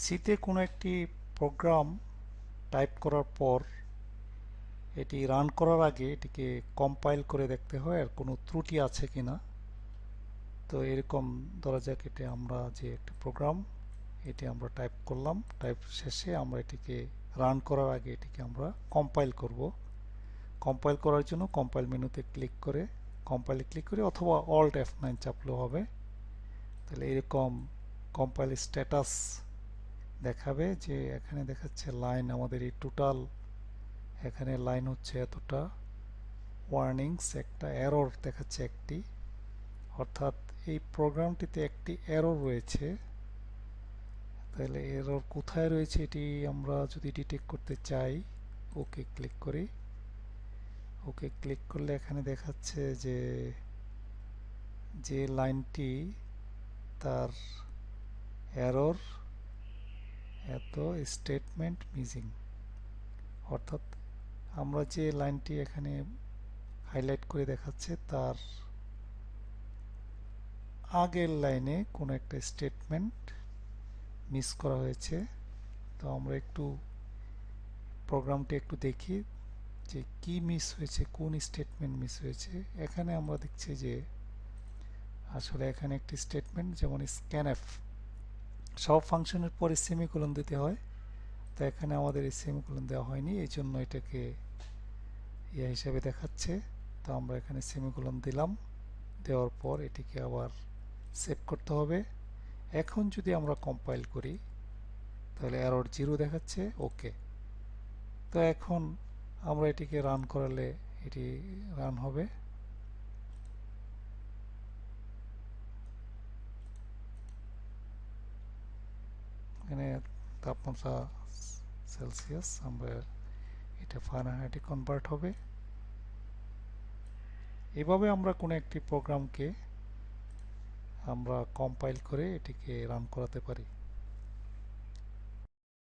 সিতে কোনো একটি প্রোগ্রাম টাইপ করার পর এটি রান করার আগে এটিকে কম্পাইল করে দেখতে হয় আর কোনো ত্রুটি আছে কিনা। তো এরকম ধরা যাক এটা আমরা যে একটা প্রোগ্রাম এটি আমরা টাইপ করলাম, টাইপ শেষে আমরা এটিকে রান করার আগে এটিকে আমরা কম্পাইল করব। কম্পাইল করার জন্য কম্পাইল মেনুতে কম্পাইলে ক্লিক করে অথবা অল্ট F9 চাপলেও হবে। তাহলে এরকম কম্পাইল স্ট্যাটাস দেখাবে যে এখানে দেখাচ্ছে লাইন আমাদের এই টোটাল এখানে লাইন হচ্ছে এতটা, ওয়ার্নিংস একটা এরর দেখাচ্ছে একটি, অর্থাৎ এই প্রোগ্রামটিতে একটি এরর রয়েছে। তাহলে এরর কোথায় রয়েছে এটি আমরা যদি ডিটেক্ট করতে চাই ওকে ক্লিক করি। ওকে ক্লিক করলে এখানে দেখাচ্ছে যে যে লাইনটি তার এরর এত স্টেটমেন্ট মিসিং, অর্থাৎ আমরা যে লাইনটি এখানে হাইলাইট করে দেখাচ্ছে তার আগের লাইনে কোনো একটা স্টেটমেন্ট মিস করা হয়েছে। তো আমরা একটু প্রোগ্রামটি একটু দেখি যে কি মিস হয়েছে, কোন স্টেটমেন্ট মিস হয়েছে। এখানে আমরা দেখছি যে আসলে এখানে একটি স্টেটমেন্ট যেমন স্ক্যানএফ, সব ফাংশনের পরে সেমিকোলন দিতে হয়, তো এখানে আমাদের এই সেমিকোলন দেওয়া হয়নি, এই জন্য এটাকে ইয়ে হিসাবে দেখাচ্ছে। তো আমরা এখানে সেমিকোলন দিলাম, দেওয়ার পর এটিকে আবার সেভ করতে হবে। এখন যদি আমরা কম্পাইল করি তাহলে এরর 0 দেখাচ্ছে, ওকে। তো এখন আমরা এটিকে রান করালে এটি রান হবে। এখানে তাপমাত্রা সেলসিয়াস, আমরা এটা ফারেনহাইটে কনভার্ট হবে। এভাবে আমরা কোনো একটি প্রোগ্রামকে আমরা কম্পাইল করে এটিকে রান করাতে পারি।